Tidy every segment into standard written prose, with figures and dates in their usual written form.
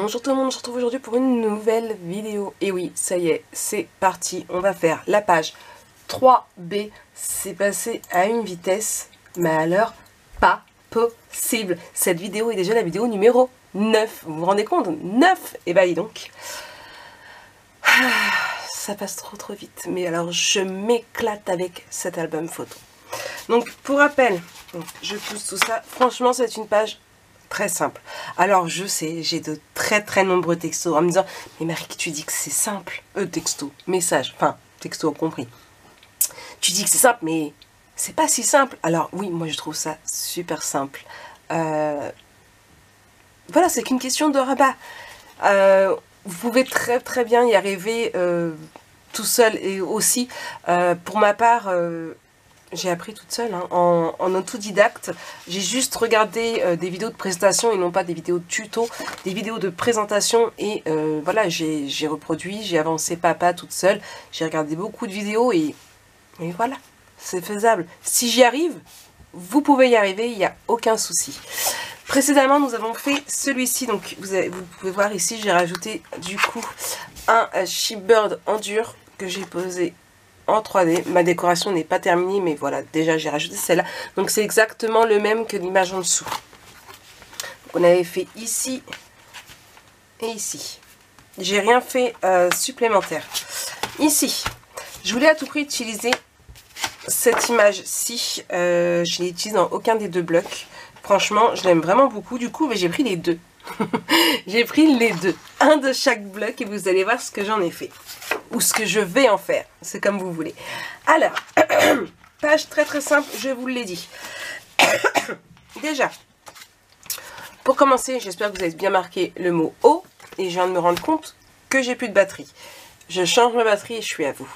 Bonjour tout le monde, on se retrouve aujourd'hui pour une nouvelle vidéo. Et oui, ça y est, c'est parti. On va faire la page 3B. C'est passé à une vitesse, mais alors pas possible. Cette vidéo est déjà la vidéo numéro 9. Vous vous rendez compte? 9. Et bah dis donc. Ça passe trop vite. Mais alors je m'éclate avec cet album photo. Donc pour rappel, je pousse tout ça. Franchement, c'est une page très simple. Alors je sais, j'ai de très nombreux textos en me disant « Mais Marie, tu dis que c'est simple ?» Texto, message, enfin texto compris. Tu dis que c'est simple, mais c'est pas si simple. Alors oui, moi je trouve ça super simple. Voilà, c'est qu'une question de rabat. Vous pouvez très bien y arriver tout seul. Et aussi, pour ma part, j'ai appris toute seule, hein, en autodidacte. J'ai juste regardé des vidéos de présentation et non pas des vidéos de tuto, des vidéos de présentation et voilà, j'ai reproduit, j'ai avancé papa toute seule. J'ai regardé beaucoup de vidéos et voilà, c'est faisable. Si j'y arrive, vous pouvez y arriver, il n'y a aucun souci. Précédemment, nous avons fait celui-ci, donc vous pouvez voir ici, j'ai rajouté du coup un Shipbird en dur que j'ai posé en 3D. Ma décoration n'est pas terminée, mais voilà, déjà j'ai rajouté celle-là. Donc c'est exactement le même que l'image en dessous. Donc, on avait fait ici et ici. J'ai rien fait supplémentaire. Ici, je voulais à tout prix utiliser cette image-ci. Je l'ai utilisée dans aucun des deux blocs. Franchement, je l'aime vraiment beaucoup. Du coup, j'ai pris les deux. J'ai pris les deux. Un de chaque bloc et vous allez voir ce que j'en ai fait. Ou ce que je vais en faire. C'est comme vous voulez. Alors, page très simple, je vous l'ai dit. Déjà, pour commencer, j'espère que vous avez bien marqué le mot eau. Et je viens de me rendre compte que j'ai plus de batterie. Je change ma batterie et je suis à vous.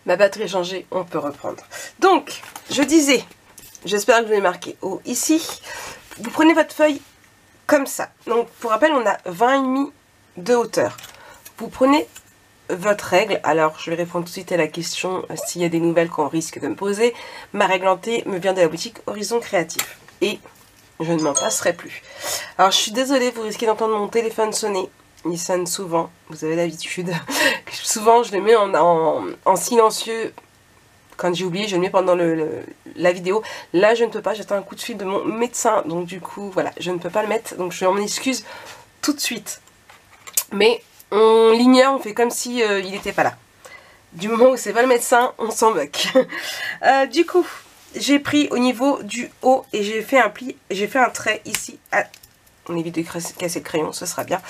Ma batterie est changée, on peut reprendre. Donc, je disais, j'espère que vous avez marqué eau ici. Vous prenez votre feuille comme ça. Donc, pour rappel, on a 20,5 de hauteur. Vous prenez votre règle. Alors, je vais répondre tout de suite à la question s'il y a des nouvelles qu'on risque de me poser. Ma règle en T me vient de la boutique Horizon Créatif. Et je ne m'en passerai plus. Alors, je suis désolée, vous risquez d'entendre mon téléphone sonner. Il sonne souvent, vous avez l'habitude. Souvent, je le mets en silencieux. Quand j'ai oublié, je le mets pendant la vidéo. Là, je ne peux pas, j'attends un coup de fil de mon médecin. Donc du coup, voilà, je ne peux pas le mettre. Donc je m'en excuse tout de suite. Mais on l'ignore, on fait comme si il n'était pas là. Du moment où c'est pas le médecin, on s'en moque. Du coup, j'ai pris au niveau du haut et j'ai fait un pli, j'ai fait un trait ici. On évite de casser le crayon, ce sera bien.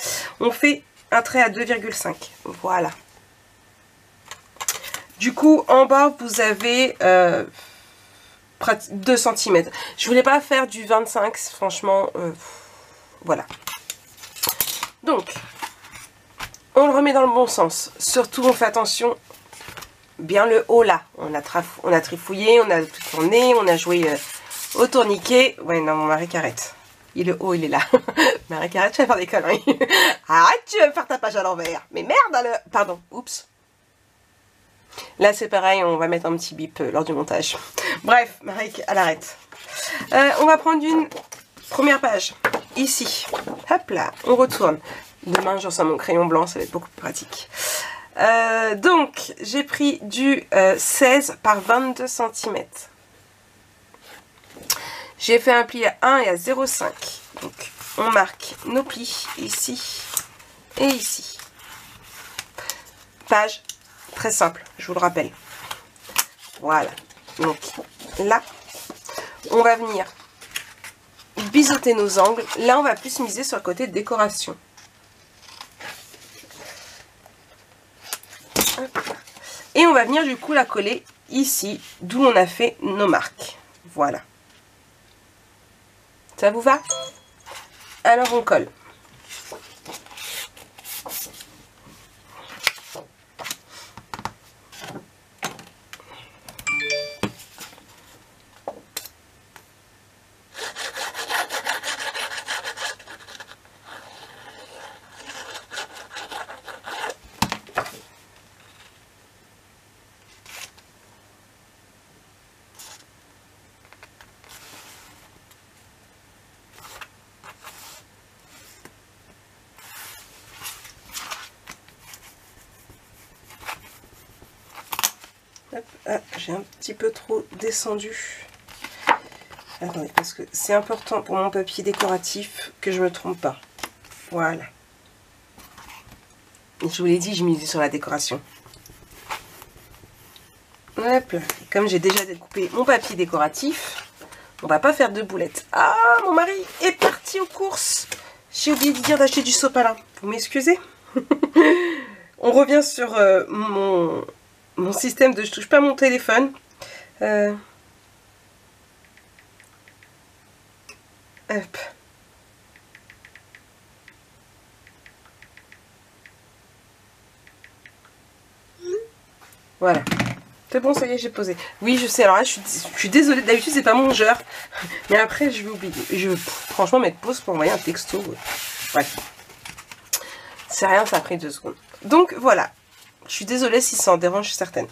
On fait un trait à 2,5. Voilà. Du coup, en bas, vous avez 2 cm. Je voulais pas faire du 25, franchement, voilà. Donc, on le remet dans le bon sens. Surtout, on fait attention, bien le haut là. On a trifouillé, on a tout tourné, on a joué au tourniquet. Ouais, non, mon mari arrête. Le haut, il est là. Marie, arrête, tu vas faire des conneries. Arrête, tu vas me faire ta page à l'envers. Mais merde, pardon, oups. Là, c'est pareil, on va mettre un petit bip lors du montage. Bref, Marie, elle arrête. On va prendre une première page. Ici. Hop là, on retourne. Demain, je reçois mon crayon blanc, ça va être beaucoup plus pratique. Donc, j'ai pris du 16 par 22 cm. J'ai fait un pli à 1 et à 0,5. Donc, on marque nos plis ici et ici. Page très simple, je vous le rappelle. Voilà. Donc, là, on va venir biseauter nos angles. Là, on va plus miser sur le côté de décoration. Et on va venir, du coup, la coller ici, d'où on a fait nos marques. Voilà. Ça vous va? Alors on colle. Ah, j'ai un petit peu trop descendu. Attendez, parce que c'est important pour mon papier décoratif que je me trompe pas. Voilà. Je vous l'ai dit, je misais sur la décoration. Hop là. Comme j'ai déjà découpé mon papier décoratif, on va pas faire de boulettes. Ah, mon mari est parti aux courses. J'ai oublié de dire d'acheter du sopalin. Vous m'excusez? On revient sur mon système de je touche pas mon téléphone. Hop. Voilà. C'est bon, ça y est, j'ai posé. Oui, je sais, alors là, je suis désolée. D'habitude, c'est pas mon genre. Mais après, je vais oublier. Je vais franchement mettre pause pour envoyer un texto. Bref. C'est rien, ça a pris 2 secondes. Donc, voilà. Je suis désolée si ça en dérange certaines.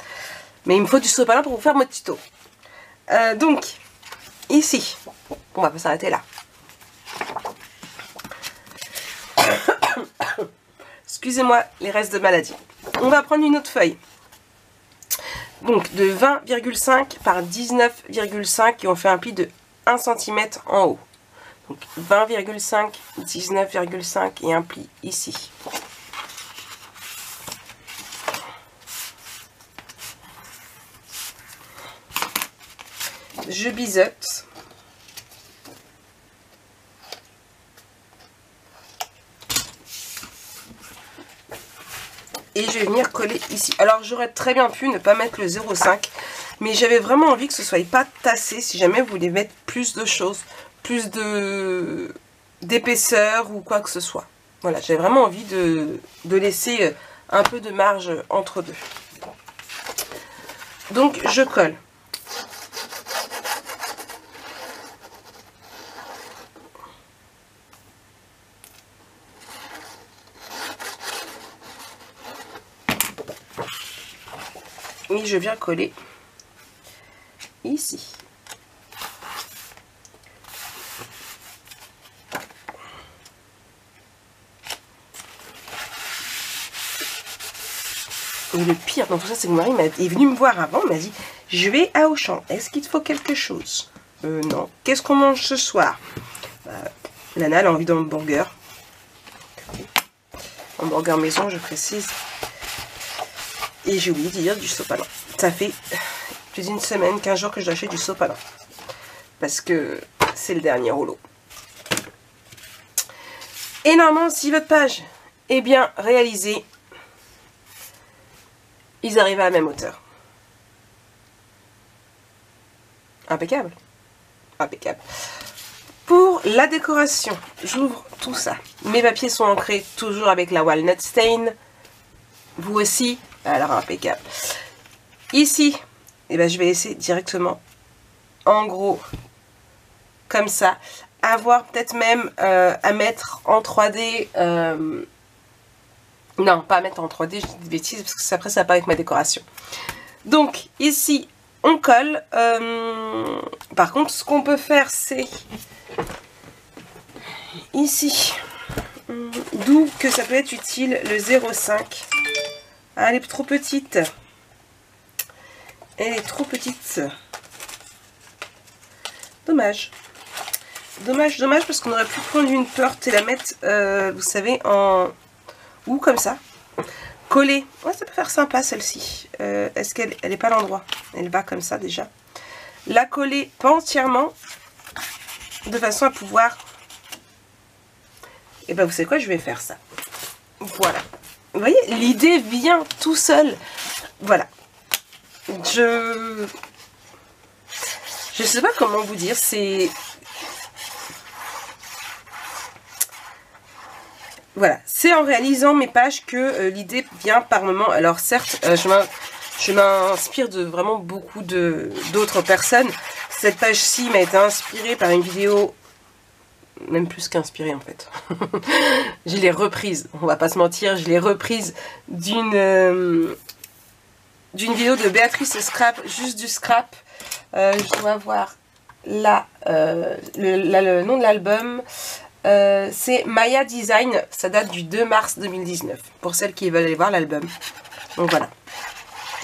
Mais il me faut du sopalin pour vous faire mon tuto. Donc, ici. On va pas s'arrêter là. Excusez-moi, les restes de maladie. On va prendre une autre feuille. Donc de 20,5 par 19,5 et on fait un pli de 1 cm en haut. Donc 20,5, 19,5 et un pli ici. Je biseute. Et je vais venir coller ici. Alors j'aurais très bien pu ne pas mettre le 0,5. Mais j'avais vraiment envie que ce ne soit pas tassé. Si jamais vous voulez mettre plus de choses. Plus d'épaisseur ou quoi que ce soit. Voilà, j'avais vraiment envie de laisser un peu de marge entre deux. Donc je colle. Et je viens coller ici. Et le pire dans tout ça, c'est que mon mari est venu me voir avant, il m'a dit « Je vais à Auchan, est-ce qu'il te faut quelque chose ?» Non. « Qu'est-ce qu'on mange ce soir ?» Lana, elle a envie d'un hamburger. Hamburger maison, je précise. Et j'ai oublié de dire du sopalin. Ça fait plus d'une semaine, 15 jours que je dois acheter du sopalin. Parce que c'est le dernier rouleau. Et normalement, si votre page est bien réalisée, ils arrivent à la même hauteur. Impeccable. Impeccable. Pour la décoration, j'ouvre tout ça. Mes papiers sont ancrés toujours avec la Walnut Stain. Vous aussi. Alors, impeccable. Ici, eh ben, je vais laisser directement en gros, comme ça. Avoir peut-être même à mettre en 3D. Non, pas à mettre en 3D, je dis des bêtises, parce que après ça va pas avec ma décoration. Donc, ici, on colle. Par contre, ce qu'on peut faire, c'est ici, d'où que ça peut être utile, le 0,5. Ah, elle est trop petite. Elle est trop petite. Dommage. Dommage, dommage, parce qu'on aurait pu prendre une porte et la mettre, vous savez, en... ou comme ça. Coller. Ouais, ça peut faire sympa, celle-ci. Est-ce qu'elle n'est pas à l'endroit? Elle va comme ça, déjà. La coller pas entièrement, de façon à pouvoir... Et ben, vous savez quoi? Je vais faire ça. Voilà. Vous voyez, l'idée vient tout seul. Voilà. Je sais pas comment vous dire, c'est... Voilà, c'est en réalisant mes pages que l'idée vient par moment. Alors certes, je m'inspire de vraiment beaucoup d'autres personnes. Cette page-ci m'a été inspirée par une vidéo... Même plus qu'inspirée en fait. Je l'ai reprise, on va pas se mentir, je l'ai reprise d'une vidéo de Béatrice Scrap, juste du scrap. Je dois voir là le nom de l'album. C'est Maya Design, ça date du 2 mars 2019. Pour celles qui veulent aller voir l'album. Donc voilà.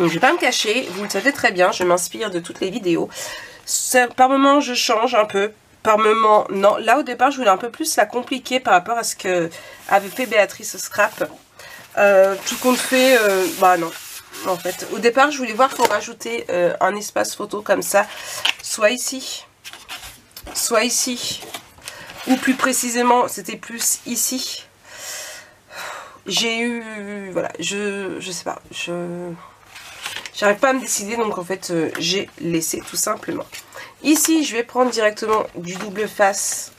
Donc je vais pas me cacher, vous le savez très bien, je m'inspire de toutes les vidéos. Par moment je change un peu, par moment non. Là au départ je voulais un peu plus la compliquer par rapport à ce que avait fait Béatrice Scrap. Tout compte fait, bah non. En fait, au départ je voulais voir pour rajouter un espace photo comme ça, soit ici, ou plus précisément c'était plus ici. J'ai eu, voilà, je sais pas, j'arrive pas à me décider, donc en fait j'ai laissé tout simplement. Ici je vais prendre directement du double face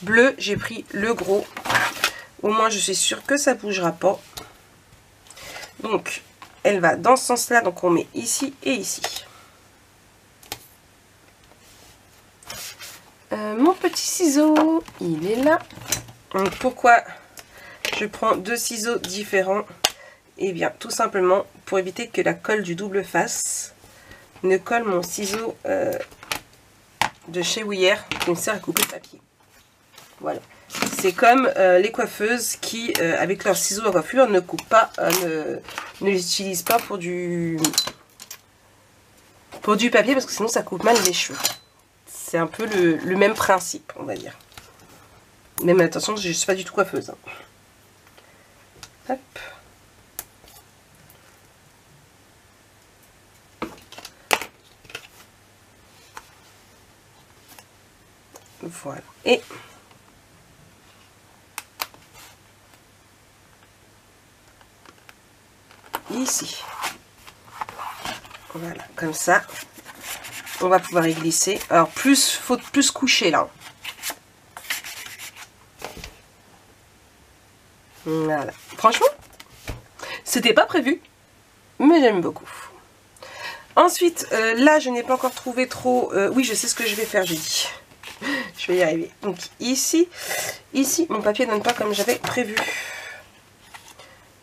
bleu, j'ai pris le gros, au moins je suis sûre que ça bougera pas. Donc elle va dans ce sens là, donc on met ici et ici. Mon petit ciseau, il est là. Donc pourquoi je prends deux ciseaux différents? Et bien tout simplement pour éviter que la colle du double face ne colle mon ciseau de chez Ouillère qui me sert à couper le papier. Voilà. C'est comme les coiffeuses qui, avec leurs ciseaux à coiffure, ne coupent pas, ne les utilisent pas pour du papier parce que sinon ça coupe mal les cheveux. C'est un peu le même principe, on va dire. Même attention, je ne suis pas du tout coiffeuse. Hein. Hop. Voilà. Et ici. Voilà, comme ça. On va pouvoir y glisser. Alors, faut plus coucher là. Voilà. Franchement, c'était pas prévu, mais j'aime beaucoup. Ensuite, là, je n'ai pas encore trouvé trop... oui, je sais ce que je vais faire, j'ai dit. Je vais y arriver. Donc, ici, mon papier ne donne pas comme j'avais prévu.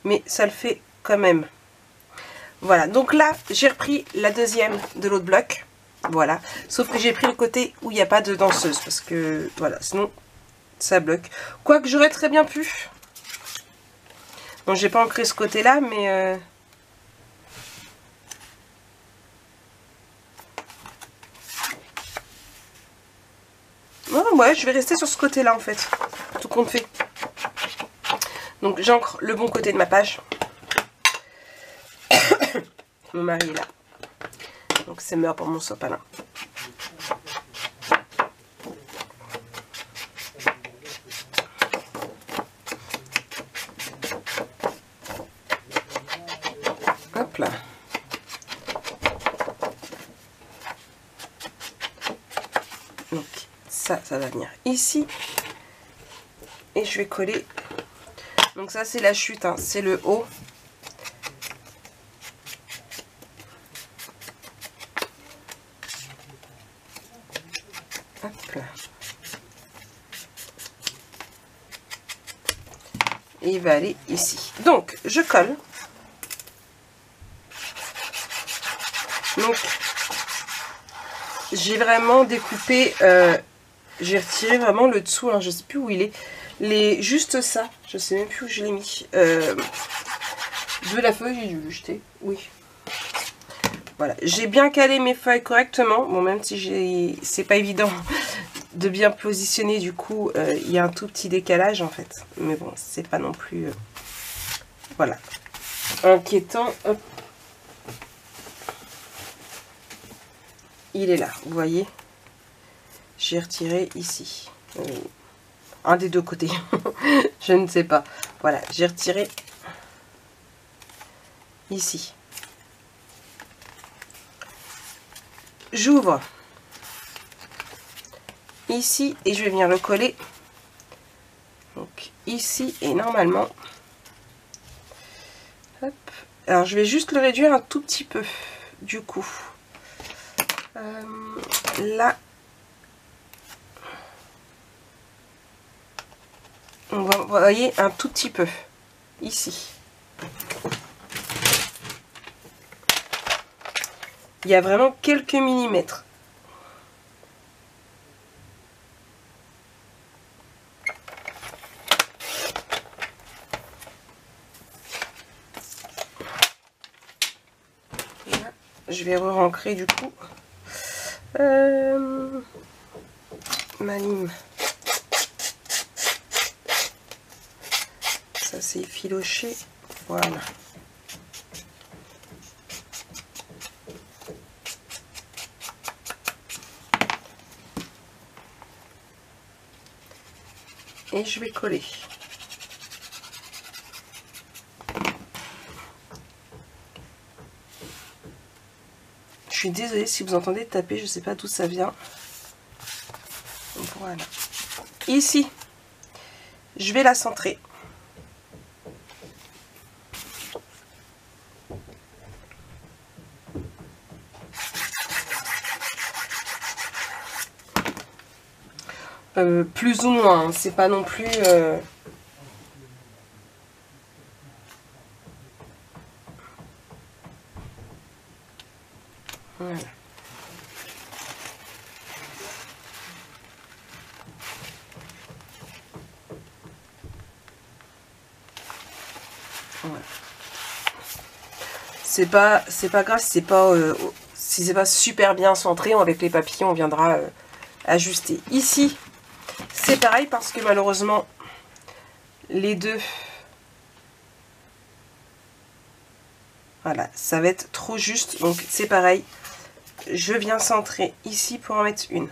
Mais ça le fait quand même. Voilà, donc là, j'ai repris la deuxième de l'autre bloc. Voilà, sauf que j'ai pris le côté où il n'y a pas de danseuse. Parce que, voilà, sinon, ça bloque. Quoique, j'aurais très bien pu. Bon, j'ai pas ancré ce côté-là, mais... Oh, ouais, je vais rester sur ce côté-là, en fait. Tout compte fait. Donc, j'ancre le bon côté de ma page. Mon mari est là. Donc, c'est mort pour mon sopalin. Hop là. Donc, ça va venir ici. Et je vais coller. Donc, ça, c'est la chute, hein. C'est le haut. Hop là. Et il va aller ici. Donc, je colle. Donc, j'ai vraiment découpé, j'ai retiré vraiment le dessous, alors je sais plus où il est, juste ça, je sais même plus où je l'ai mis, de la feuille, j'ai dû le jeter, oui. Voilà, j'ai bien calé mes feuilles correctement, bon même si c'est pas évident de bien positionner, du coup, il y a un tout petit décalage en fait, mais bon, c'est pas non plus, voilà, inquiétant, hop. Il est là, vous voyez, j'ai retiré ici, un des deux côtés, je ne sais pas, voilà, j'ai retiré ici, j'ouvre ici et je vais venir le coller, donc ici et normalement, hop, alors je vais juste le réduire un tout petit peu, du coup. Là, on va, vous voyez, un tout petit peu, ici. Il y a vraiment quelques millimètres. vais re-ancrer du coup ma lime. Ça c'est effiloché, voilà. Et je vais coller. Je suis désolée si vous entendez taper, je ne sais pas d'où ça vient. Voilà. Ici, je vais la centrer. Plus ou moins, hein. C'est pas non plus... Voilà. Voilà. C'est pas grave si c'est pas super bien centré. Avec les papillons on viendra ajuster. Ici c'est pareil parce que malheureusement les deux, voilà, ça va être trop juste, donc c'est pareil, je viens centrer ici pour en mettre une.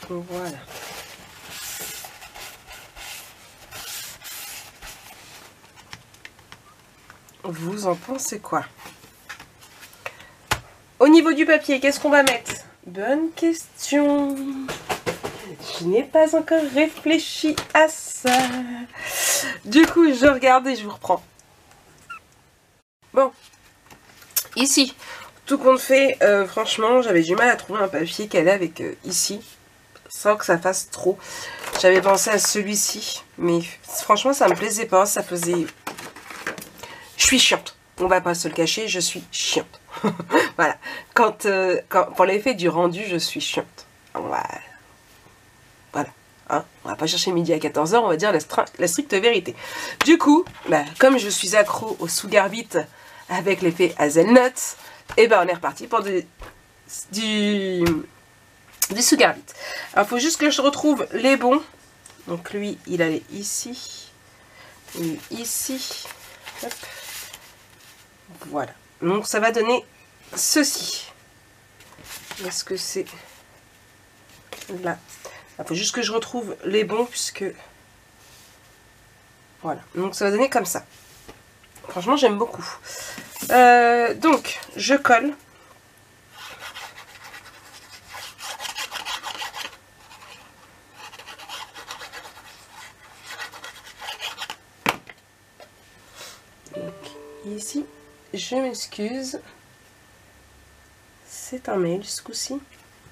Voilà. Vous en pensez quoi? Au niveau du papier, qu'est-ce qu'on va mettre? Bonne question. Je n'ai pas encore réfléchi à ça. Du coup, je regarde et je vous reprends. Bon. Ici, tout compte fait, franchement, j'avais du mal à trouver un papier qui allait avec ici. Sans que ça fasse trop. J'avais pensé à celui-ci. Mais franchement, ça me plaisait pas. Ça faisait... Je suis chiante. On va pas se le cacher, je suis chiante. Voilà. Pour l'effet du rendu, je suis chiante. Voilà. Hein, on va pas chercher midi à 14 h, on va dire la stricte vérité. Du coup, bah, comme je suis accro au Sugar Beet avec l'effet hazelnut, et ben on est reparti pour du Sugar Beet. Alors, il faut juste que je retrouve les bons. Donc, lui, il allait ici. Lui, ici. Hop. Voilà. Donc, ça va donner ceci. Est-ce que c'est là? Il faut juste que je retrouve les bons, puisque... Voilà. Donc, ça va donner comme ça. Franchement, j'aime beaucoup. Donc, je colle. Ici, je m'excuse, c'est un mail ce coup-ci.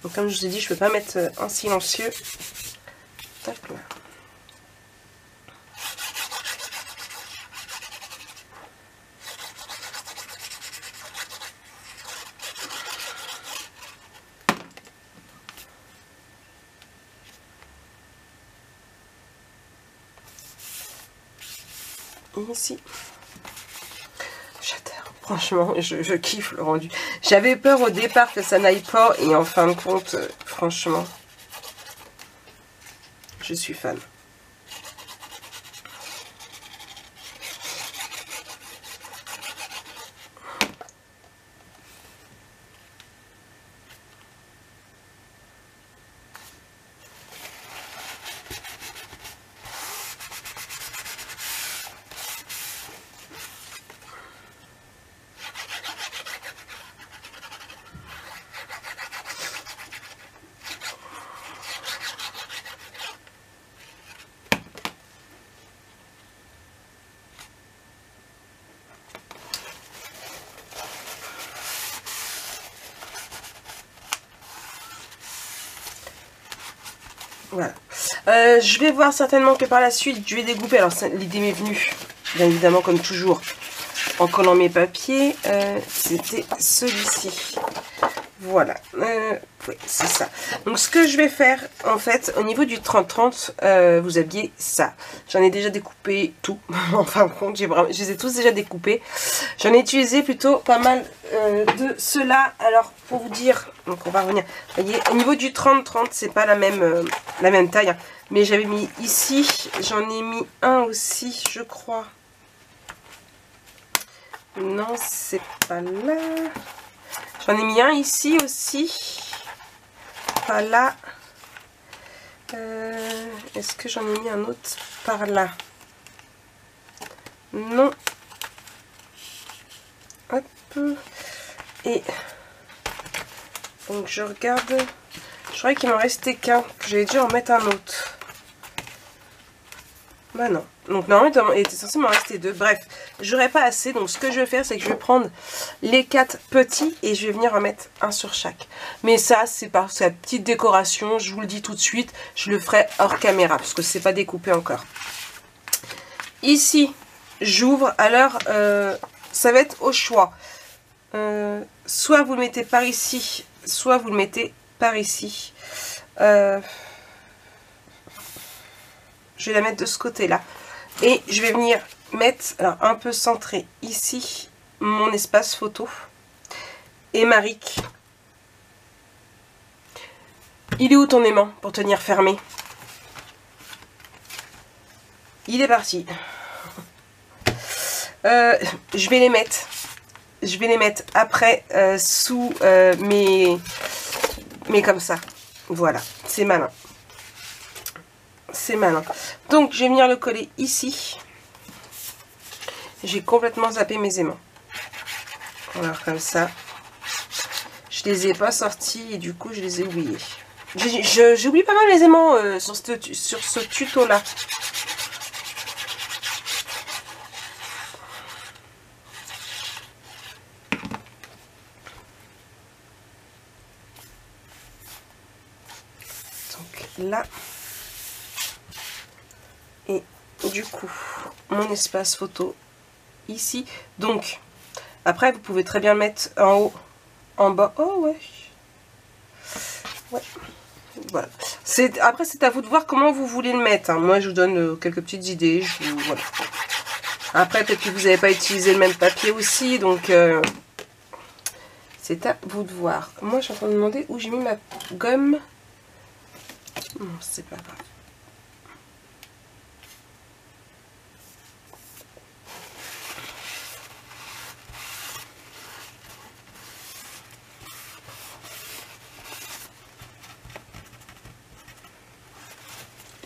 Donc comme je vous ai dit, je ne peux pas mettre en silencieux. Hop là. Ici. Franchement, je kiffe le rendu. J'avais peur au départ que ça n'aille pas. Et en fin de compte, franchement, je suis fan. Voilà. Je vais voir certainement que par la suite, je vais découper. Alors, l'idée m'est venue, bien évidemment, comme toujours, en collant mes papiers, c'était celui-ci. Voilà, oui, c'est ça. Donc ce que je vais faire, en fait, au niveau du 30-30, vous aviez ça. J'en ai déjà découpé tout. En fin de compte, je les ai tous déjà découpés. J'en ai utilisé plutôt pas mal de ceux-là. Alors, pour vous dire, donc on va revenir. Vous voyez, au niveau du 30-30, c'est pas la même taille. Hein, mais j'avais mis ici, j'en ai mis un aussi, je crois. Non, c'est pas là. J'en ai mis un ici aussi. Pas là. Est-ce que j'en ai mis un autre par là? Non. Hop. Et donc je regarde. Je croyais qu'il m'en restait qu'un. J'avais dû en mettre un autre. Bah non. Donc normalement il était censé m'en rester deux. Bref, j'aurais pas assez. Donc ce que je vais faire, c'est que je vais prendre les 4 petits et je vais venir en mettre un sur chaque. Mais ça, c'est par sa petite décoration. Je vous le dis tout de suite. Je le ferai hors caméra parce que c'est pas découpé encore. Ici, j'ouvre. Alors, ça va être au choix. Soit vous le mettez par ici, soit vous le mettez par ici. Je vais la mettre de ce côté-là. Et je vais venir mettre, alors un peu centré ici, mon espace photo. Et Maric. Il est où ton aimant pour tenir fermé? Il est parti. Je vais les mettre. Je vais les mettre après sous mes comme ça. Voilà, c'est malin. C'est malin. Donc, je vais venir le coller ici. J'ai complètement zappé mes aimants. Alors, comme ça. Je les ai pas sortis et du coup, je les ai oubliés. J'ai oublié pas mal les aimants sur ce tuto-là. Donc, là... Et du coup, mon espace photo ici. Donc, après, vous pouvez très bien le mettre en haut, en bas. Oh, ouais. Ouais. Voilà. Après, c'est à vous de voir comment vous voulez le mettre. Hein. Moi, je vous donne quelques petites idées. Voilà. Après, peut-être que vous n'avez pas utilisé le même papier aussi. Donc, c'est à vous de voir. Moi, je suis en train de me demander où j'ai mis ma gomme. Non, c'est pas grave.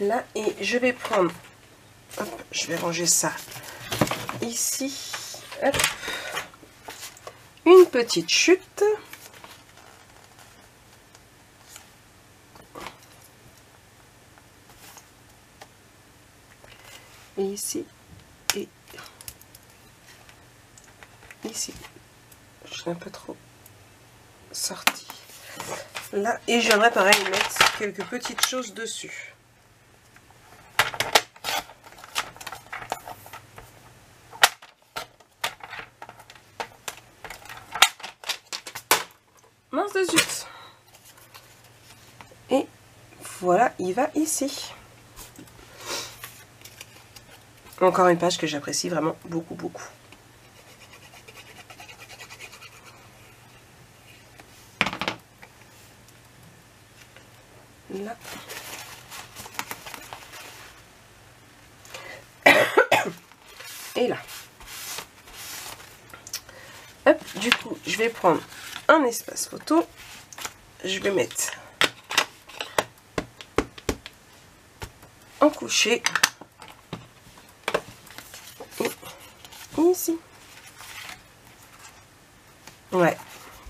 Là, et je vais prendre, hop, je vais ranger ça ici, hop, une petite chute, et ici, et ici, je suis un peu trop sortie, là, et j'aimerais pareil mettre quelques petites choses dessus. Mince de zut. Et voilà, il va ici. Encore une page que j'apprécie vraiment beaucoup, beaucoup. Là. Et là. Hop, du coup, je vais prendre un espace photo. Je vais mettre en coucher. Et ici. Ouais.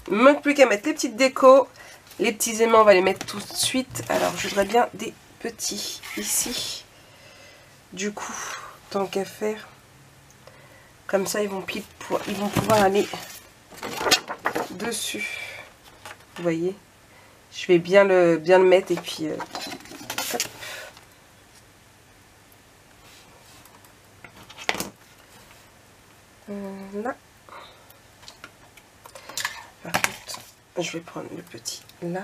Il ne manque plus qu'à mettre les petites décos. Les petits aimants, on va les mettre tout de suite. Alors, je voudrais bien des petits ici. Du coup, tant qu'à faire, comme ça, ils vont pouvoir aller dessus. Vous voyez, je vais bien le mettre et puis hop. là. Par contre, je vais prendre le petit là.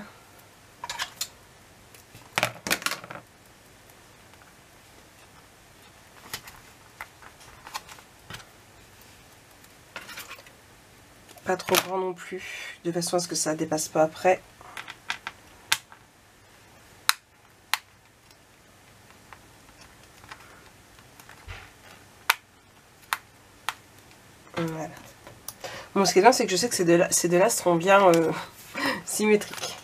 Pas trop grand non plus, de façon à ce que ça dépasse pas après. Voilà. Bon, ce qui est bien, c'est que je sais que ces deux-là seront bien symétriques.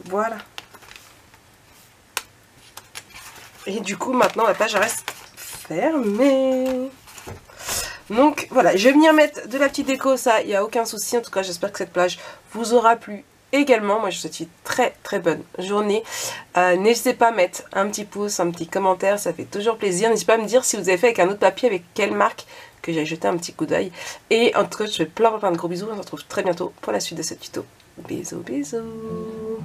Voilà. Et du coup, maintenant, la page reste fermée. Donc, voilà, je vais venir mettre de la petite déco, ça, il n'y a aucun souci. En tout cas, j'espère que cette plage vous aura plu également. Moi, je vous souhaite une très très bonne journée. N'hésitez pas à mettre un petit pouce, un petit commentaire, ça fait toujours plaisir. N'hésitez pas à me dire si vous avez fait avec un autre papier, avec quelle marque, que j'ai jeté un petit coup d'œil. Et en tout cas, je fais plein de gros bisous. On se retrouve très bientôt pour la suite de ce tuto. Bisous, bisous.